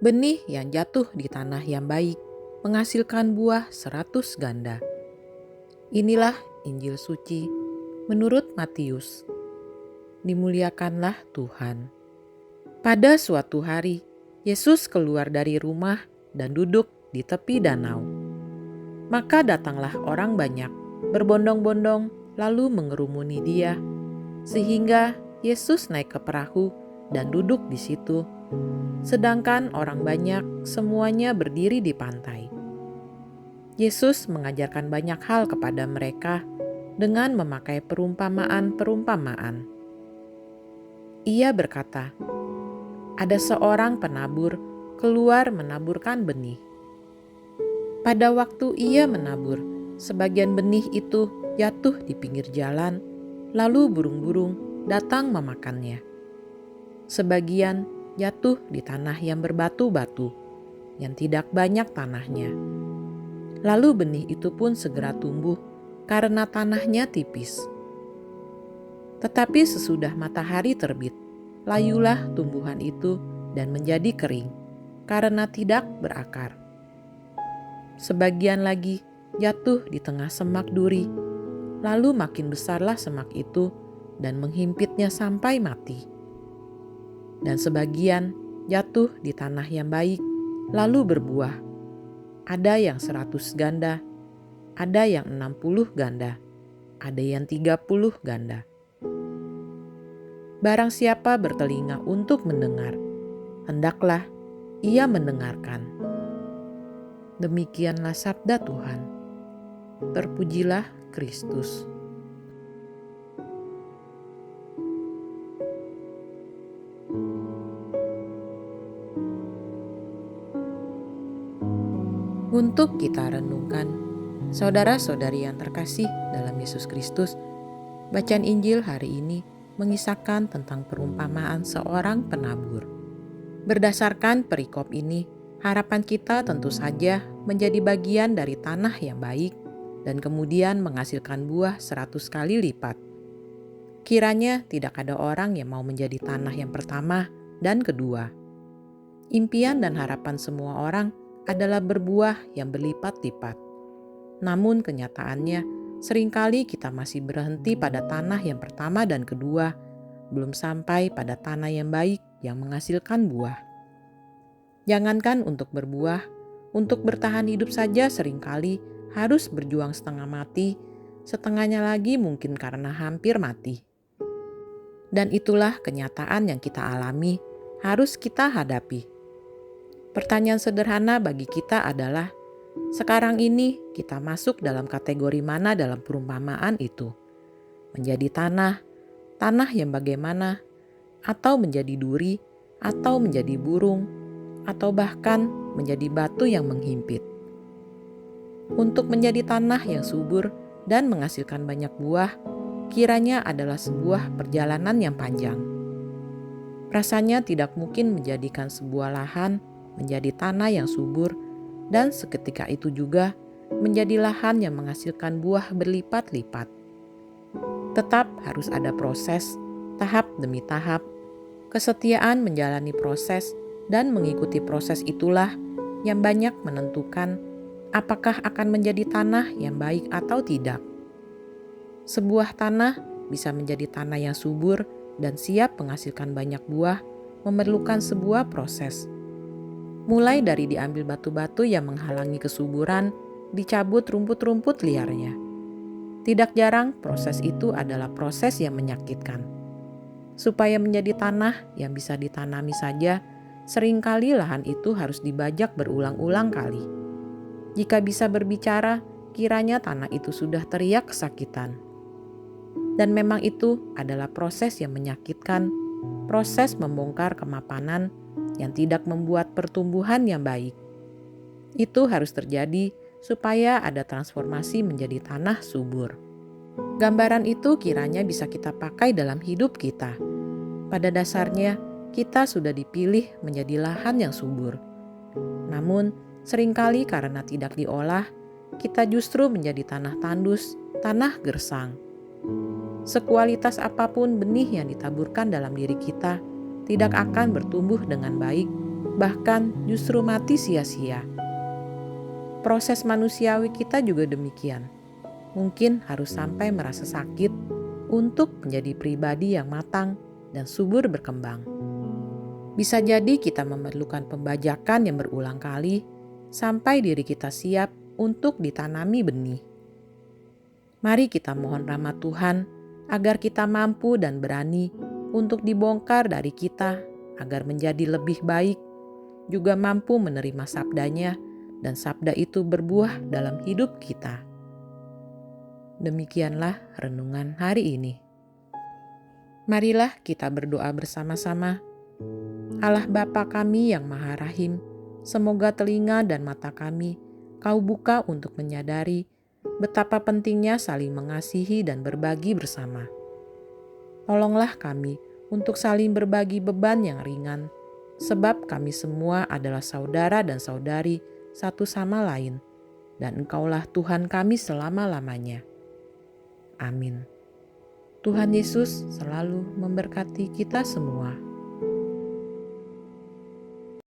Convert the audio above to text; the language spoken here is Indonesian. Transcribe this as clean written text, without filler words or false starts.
Benih yang jatuh di tanah yang baik menghasilkan buah 100 ganda. Inilah Injil suci menurut Matius. Dimuliakanlah Tuhan. Pada suatu hari, Yesus keluar dari rumah dan duduk di tepi danau. Maka datanglah orang banyak, berbondong-bondong, lalu mengerumuni dia, sehingga Yesus naik ke perahu dan duduk di situ, sedangkan orang banyak semuanya berdiri di pantai. Yesus mengajarkan banyak hal kepada mereka dengan memakai perumpamaan-perumpamaan. Ia berkata, ada seorang penabur keluar menaburkan benih. Pada waktu ia menabur, sebagian benih itu jatuh di pinggir jalan, lalu burung-burung datang memakannya. Sebagian jatuh di tanah yang berbatu-batu, yang tidak banyak tanahnya. Lalu benih itu pun segera tumbuh karena tanahnya tipis. Tetapi sesudah matahari terbit, layulah tumbuhan itu dan menjadi kering karena tidak berakar. Sebagian lagi jatuh di tengah semak duri, lalu makin besarlah semak itu dan menghimpitnya sampai mati. Dan sebagian jatuh di tanah yang baik, lalu berbuah. Ada yang 100 ganda, ada yang 60 ganda, ada yang 30 ganda. Barang siapa bertelinga untuk mendengar, hendaklah ia mendengarkan. Demikianlah sabda Tuhan. Terpujilah Kristus. Untuk kita renungkan, saudara-saudari yang terkasih dalam Yesus Kristus, bacaan Injil hari ini mengisahkan tentang perumpamaan seorang penabur. Berdasarkan perikop ini, harapan kita tentu saja menjadi bagian dari tanah yang baik dan kemudian menghasilkan buah 100 kali lipat. Kiranya tidak ada orang yang mau menjadi tanah yang pertama dan kedua. Impian dan harapan semua orang adalah berbuah yang berlipat-lipat. Namun kenyataannya, seringkali kita masih berhenti pada tanah yang pertama dan kedua, belum sampai pada tanah yang baik yang menghasilkan buah. Jangankan untuk berbuah, untuk bertahan hidup saja seringkali harus berjuang setengah mati, setengahnya lagi mungkin karena hampir mati. Dan itulah kenyataan yang kita alami, harus kita hadapi. Pertanyaan sederhana bagi kita adalah, sekarang ini kita masuk dalam kategori mana dalam perumpamaan itu? Menjadi tanah yang bagaimana? Atau menjadi duri? Atau menjadi burung? Atau bahkan menjadi batu yang menghimpit? Untuk menjadi tanah yang subur dan menghasilkan banyak buah, kiranya adalah sebuah perjalanan yang panjang. Rasanya tidak mungkin menjadikan sebuah lahan menjadi tanah yang subur dan seketika itu juga menjadi lahan yang menghasilkan buah berlipat-lipat. Tetap harus ada proses, tahap demi tahap. Kesetiaan menjalani proses dan mengikuti proses itulah yang banyak menentukan apakah akan menjadi tanah yang baik atau tidak. Sebuah tanah bisa menjadi tanah yang subur dan siap menghasilkan banyak buah memerlukan sebuah proses. Mulai dari diambil batu-batu yang menghalangi kesuburan, dicabut rumput-rumput liarnya. Tidak jarang proses itu adalah proses yang menyakitkan. Supaya menjadi tanah yang bisa ditanami saja, seringkali lahan itu harus dibajak berulang-ulang kali. Jika bisa berbicara, kiranya tanah itu sudah teriak kesakitan. Dan memang itu adalah proses yang menyakitkan, proses membongkar kemapanan yang tidak membuat pertumbuhan yang baik. Itu harus terjadi supaya ada transformasi menjadi tanah subur. Gambaran itu kiranya bisa kita pakai dalam hidup kita. Pada dasarnya, kita sudah dipilih menjadi lahan yang subur. Namun, seringkali karena tidak diolah, kita justru menjadi tanah tandus, tanah gersang. Sekualitas apapun benih yang ditaburkan dalam diri kita, tidak akan bertumbuh dengan baik bahkan justru mati sia-sia. Proses manusiawi kita juga demikian. Mungkin harus sampai merasa sakit untuk menjadi pribadi yang matang dan subur berkembang. Bisa jadi kita memerlukan pembajakan yang berulang kali sampai diri kita siap untuk ditanami benih. Mari kita mohon rahmat Tuhan agar kita mampu dan berani untuk dibongkar dari kita agar menjadi lebih baik, juga mampu menerima sabdanya dan sabda itu berbuah dalam hidup kita. Demikianlah renungan hari ini. Marilah kita berdoa bersama-sama. Allah Bapa kami yang Maha Rahim, semoga telinga dan mata kami Kau buka untuk menyadari betapa pentingnya saling mengasihi dan berbagi bersama. Tolonglah kami untuk saling berbagi beban yang ringan, sebab kami semua adalah saudara dan saudari satu sama lain, dan Engkaulah Tuhan kami selama-lamanya. Amin. Tuhan Yesus selalu memberkati kita semua.